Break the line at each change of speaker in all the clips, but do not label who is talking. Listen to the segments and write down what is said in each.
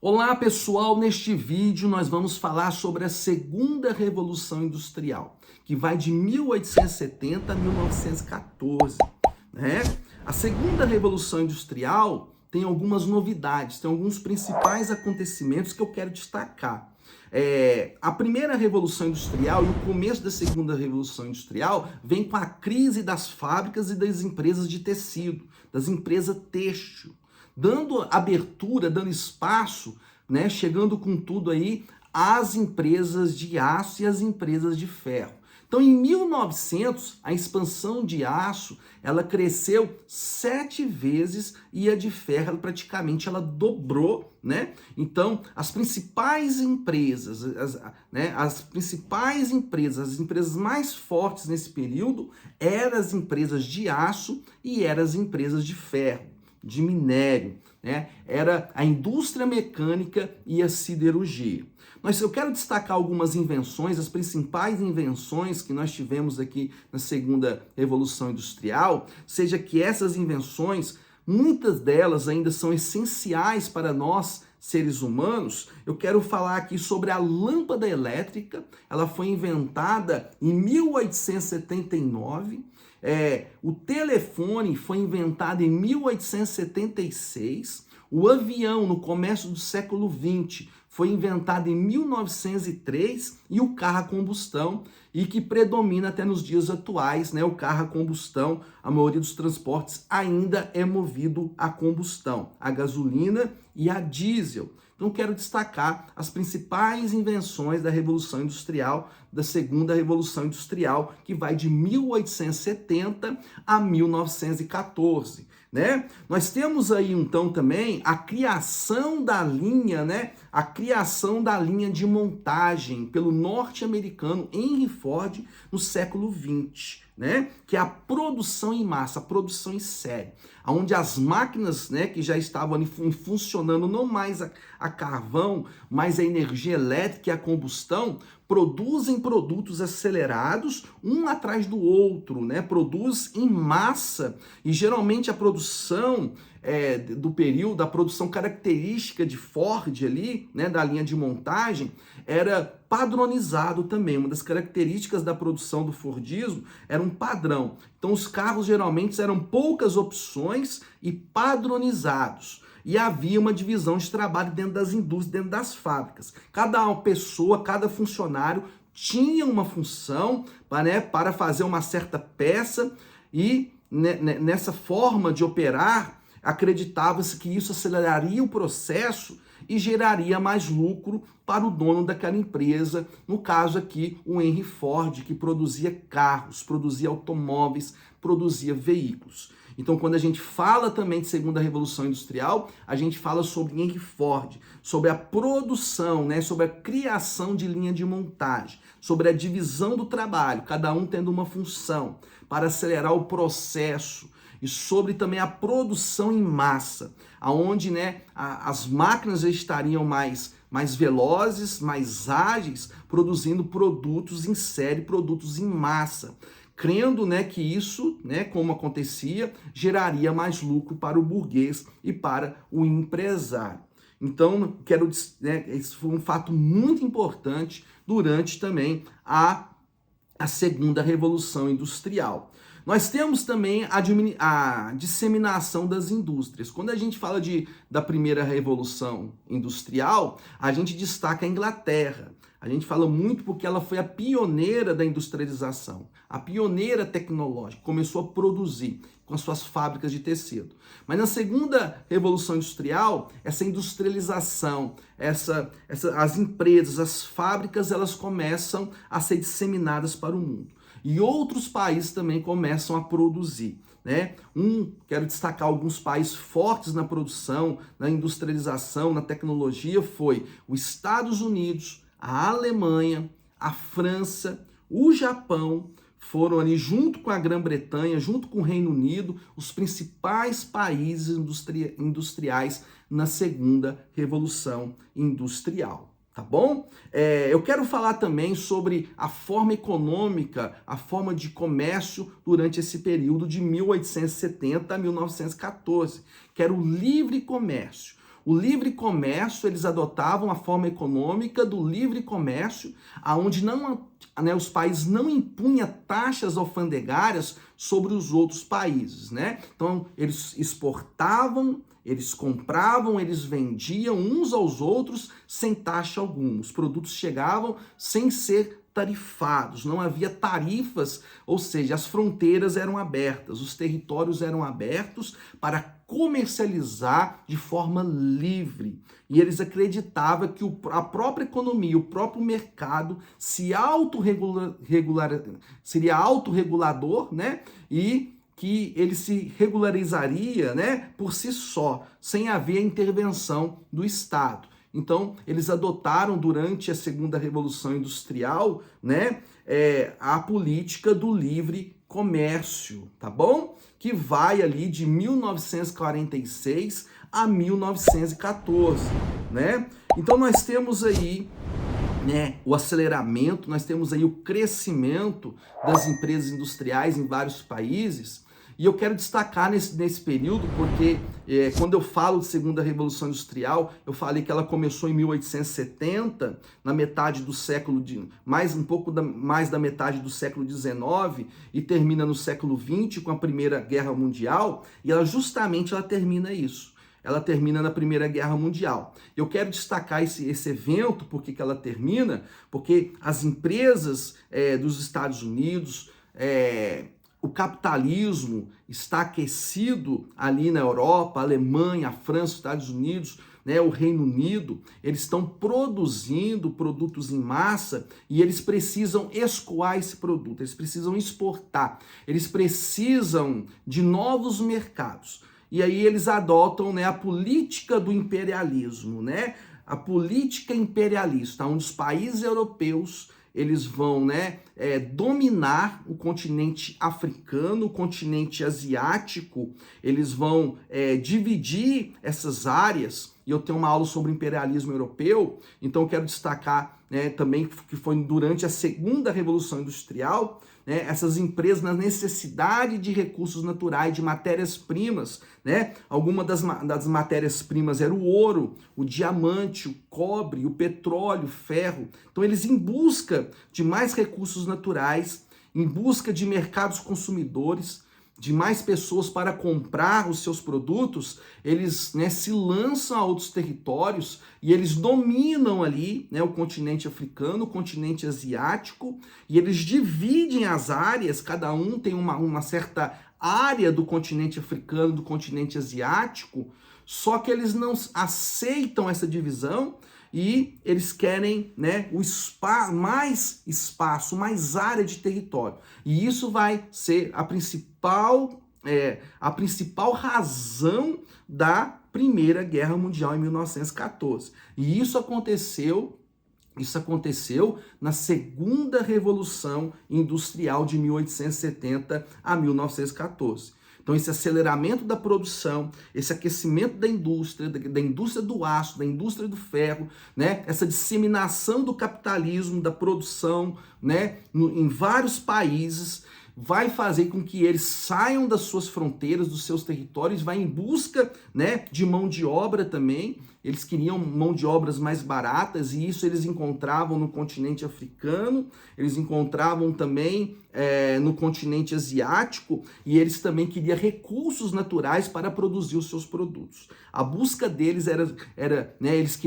Olá pessoal, neste vídeo nós vamos falar sobre a segunda Revolução Industrial, que vai de 1870 a 1914, né? A segunda Revolução Industrial tem algumas novidades, tem alguns principais acontecimentos que eu quero destacar. A primeira Revolução Industrial e o começo da segunda Revolução Industrial vem com a crise das fábricas e das empresas de tecido, das empresas têxtil, dando abertura, dando espaço, né, chegando com tudo aí às empresas de aço e às empresas de ferro. Então, em 1900, a expansão de aço, ela cresceu 7 vezes e a de ferro, praticamente, ela dobrou, né? Então, as principais empresas, as empresas mais fortes nesse período eram as empresas de aço e eram as empresas de ferro, de minério, né? Era a indústria mecânica e a siderurgia. Mas eu quero destacar algumas invenções, as principais invenções que nós tivemos aqui na segunda Revolução Industrial, seja que essas invenções, muitas delas ainda são essenciais para nós, seres humanos. Eu quero falar aqui sobre a lâmpada elétrica. Ela foi inventada em 1879. O telefone foi inventado em 1876. O avião, no começo do século XX, foi inventado em 1903, e o carro a combustão, e que predomina até nos dias atuais, né? O carro a combustão, a maioria dos transportes ainda é movido a combustão, a gasolina e a diesel. Então, quero destacar as principais invenções da Revolução Industrial, da segunda Revolução Industrial, que vai de 1870 a 1914, né? Nós temos aí, então, também a criação da linha, né? A criação da linha de montagem pelo norte-americano Henry Ford no século XX, né? Que é a produção em massa, a produção em série, onde as máquinas, né, que já estavam ali funcionando não mais a carvão, mas a energia elétrica e a combustão, produzem produtos acelerados, um atrás do outro, né? Produz em massa, e geralmente a produção do período, a produção característica de Ford ali, né, da linha de montagem, era padronizado também. Uma das características da produção do Fordismo era um padrão. Então os carros geralmente eram poucas opções e padronizados. E havia uma divisão de trabalho dentro das indústrias, dentro das fábricas. Cada pessoa, cada funcionário tinha uma função para fazer uma certa peça, e nessa forma de operar, acreditava-se que isso aceleraria o processo e geraria mais lucro para o dono daquela empresa, no caso aqui o Henry Ford, que produzia carros, produzia automóveis, produzia veículos. Então, quando a gente fala também de segunda Revolução Industrial, a gente fala sobre Henry Ford, sobre a produção, né, sobre a criação de linha de montagem, sobre a divisão do trabalho, cada um tendo uma função para acelerar o processo, e sobre também a produção em massa, aonde, né, as máquinas já estariam mais velozes, mais ágeis, produzindo produtos em série, produtos em massa, crendo, né, que isso, né, como acontecia, geraria mais lucro para o burguês e para o empresário. Então, esse foi um fato muito importante durante também a segunda Revolução Industrial. Nós temos também a disseminação das indústrias. Quando a gente fala da primeira Revolução Industrial, a gente destaca a Inglaterra. A gente fala muito porque ela foi a pioneira da industrialização, a pioneira tecnológica, começou a produzir com as suas fábricas de tecido. Mas na segunda Revolução Industrial, essa industrialização, as empresas, as fábricas, elas começam a ser disseminadas para o mundo. E outros países também começam a produzir, né? Quero destacar alguns países fortes na produção, na industrialização, na tecnologia, foi os Estados Unidos, a Alemanha, a França, o Japão, foram ali junto com a Grã-Bretanha, junto com o Reino Unido, os principais países industriais na segunda Revolução Industrial. Tá bom? Eu quero falar também sobre a forma econômica, a forma de comércio durante esse período de 1870 a 1914, que era o livre comércio. O livre comércio, eles adotavam a forma econômica do livre comércio, aonde não, né, os países não impunham taxas alfandegárias sobre os outros países, né? Então, eles exportavam, eles compravam, eles vendiam uns aos outros sem taxa alguma. Os produtos chegavam sem ser tarifados, não havia tarifas, ou seja, as fronteiras eram abertas, os territórios eram abertos para comercializar de forma livre. E eles acreditavam que a própria economia, o próprio mercado seria autorregulador, né? E que ele se regularizaria, né, por si só, sem haver intervenção do Estado. Então, eles adotaram durante a Segunda Revolução Industrial, né, a política do livre comércio, tá bom? Que vai ali de 1946 a 1914, né? Então, nós temos aí, né, o aceleramento, nós temos aí o crescimento das empresas industriais em vários países. E eu quero destacar nesse período, porque quando eu falo de Segunda Revolução Industrial, eu falei que ela começou em 1870, na metade do século, mais da metade do século XIX, e termina no século XX com a Primeira Guerra Mundial, e ela termina isso. Ela termina na Primeira Guerra Mundial. Eu quero destacar esse evento, porque que ela termina, porque as empresas dos Estados Unidos, o capitalismo está aquecido ali na Europa, a Alemanha, a França, os Estados Unidos, né, o Reino Unido, eles estão produzindo produtos em massa e eles precisam escoar esse produto, eles precisam exportar, eles precisam de novos mercados. E aí eles adotam, né, a política do imperialismo, né, a política imperialista, onde os países europeus eles vão, né, dominar o continente africano, o continente asiático, eles vão dividir essas áreas, e eu tenho uma aula sobre imperialismo europeu, então eu quero destacar, né, também que foi durante a Segunda Revolução Industrial, né, essas empresas na necessidade de recursos naturais, de matérias-primas, né? Algumas das matérias-primas era o ouro, o diamante, o cobre, o petróleo, o ferro. Então eles, em busca de mais recursos naturais, em busca de mercados consumidores, de mais pessoas para comprar os seus produtos, eles, né, se lançam a outros territórios e eles dominam ali, né, o continente africano, o continente asiático, e eles dividem as áreas, cada um tem uma certa área do continente africano, do continente asiático, só que eles não aceitam essa divisão e eles querem, né, mais espaço, mais área de território. E isso vai ser a principal razão da Primeira Guerra Mundial em 1914. E isso aconteceu na Segunda Revolução Industrial de 1870 a 1914. Então, esse aceleramento da produção, esse aquecimento da indústria do aço, da indústria do ferro, né? Essa disseminação do capitalismo, da produção, né? Em vários países, vai fazer com que eles saiam das suas fronteiras, dos seus territórios, vai em busca, né, de mão de obra também. Eles queriam mão de obras mais baratas e isso eles encontravam no continente africano, eles encontravam também no continente asiático, e eles também queriam recursos naturais para produzir os seus produtos. A busca deles era, né, eles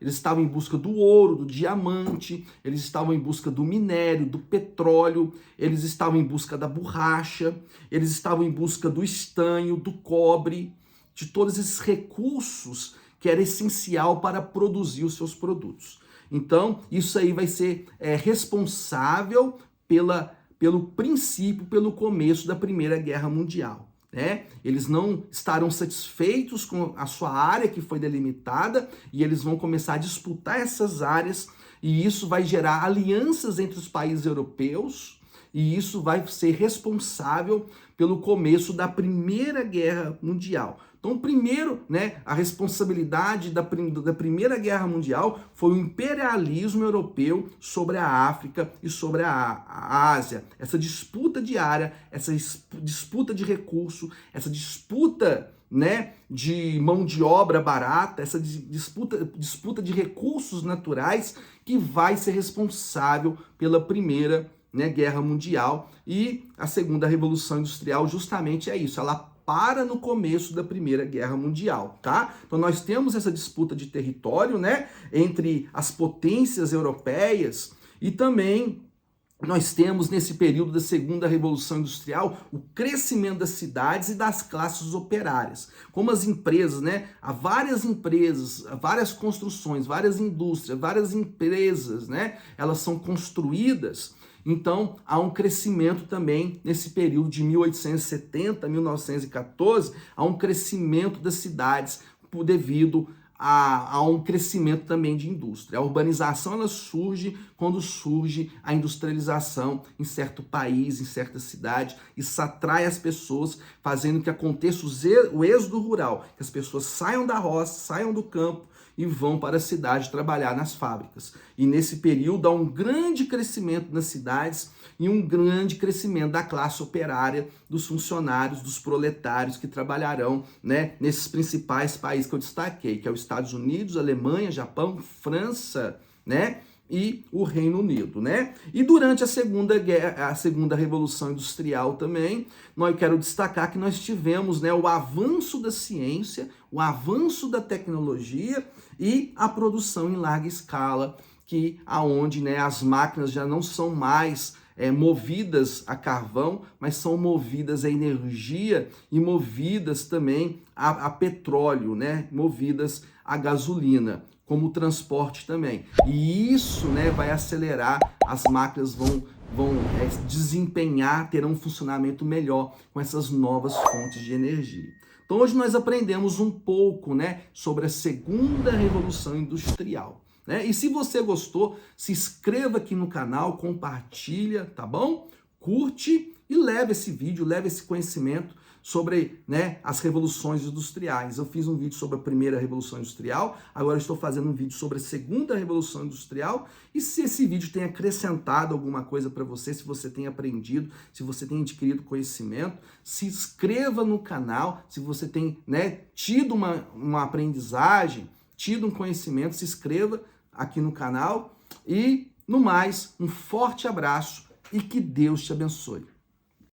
estavam em busca do ouro, do diamante, eles estavam em busca do minério, do petróleo, eles estavam em busca da borracha, eles estavam em busca do estanho, do cobre, de todos esses recursos que era essencial para produzir os seus produtos. Então, isso aí vai ser responsável pelo princípio, pelo começo da Primeira Guerra Mundial, né? Eles não estarão satisfeitos com a sua área que foi delimitada e eles vão começar a disputar essas áreas, e isso vai gerar alianças entre os países europeus, e isso vai ser responsável pelo começo da Primeira Guerra Mundial. Então, primeiro, né, a responsabilidade da Primeira Guerra Mundial foi o imperialismo europeu sobre a África e sobre a Ásia. Essa disputa de área, essa disputa de recurso, essa disputa, né, de mão de obra barata, essa disputa de recursos naturais que vai ser responsável pela primeira, né, Guerra Mundial. E a segunda Revolução Industrial justamente é isso, ela para no começo da Primeira Guerra Mundial, tá? Então nós temos essa disputa de território, né, entre as potências europeias e também nós temos, nesse período da Segunda Revolução Industrial, o crescimento das cidades e das classes operárias. Como as empresas, né? Há várias empresas, várias construções, várias indústrias, várias empresas, né? Elas são construídas. Então, há um crescimento também nesse período de 1870 a 1914, há um crescimento das cidades devido a um crescimento também de indústria. A urbanização ela surge quando surge a industrialização em certo país, em certa cidade. Isso atrai as pessoas, fazendo que aconteça o êxodo rural, que as pessoas saiam da roça, saiam do campo e vão para a cidade trabalhar nas fábricas. E nesse período há um grande crescimento nas cidades e um grande crescimento da classe operária, dos funcionários, dos proletários que trabalharão, né, nesses principais países que eu destaquei, que é os Estados Unidos, Alemanha, Japão, França, né, e o Reino Unido, né? E durante a segunda Revolução Industrial também, eu quero destacar que nós tivemos, né, o avanço da ciência, o avanço da tecnologia e a produção em larga escala, aonde, né, as máquinas já não são mais movidas a carvão, mas são movidas a energia e movidas também a petróleo, né? Movidas a gasolina, como o transporte também. E isso, né, vai acelerar, as máquinas vão desempenhar, terão um funcionamento melhor com essas novas fontes de energia. Então hoje nós aprendemos um pouco, né, sobre a segunda Revolução Industrial. E se você gostou, se inscreva aqui no canal, compartilha, tá bom? Curte e leve esse vídeo, leve esse conhecimento sobre, né, as revoluções industriais. Eu fiz um vídeo sobre a primeira Revolução Industrial, agora estou fazendo um vídeo sobre a segunda Revolução Industrial. E se esse vídeo tem acrescentado alguma coisa para você, se você tem aprendido, se você tem adquirido conhecimento, se inscreva no canal. Se você tem, né, tido uma aprendizagem, tido um conhecimento, se inscreva aqui no canal. E, no mais, um forte abraço e que Deus te abençoe.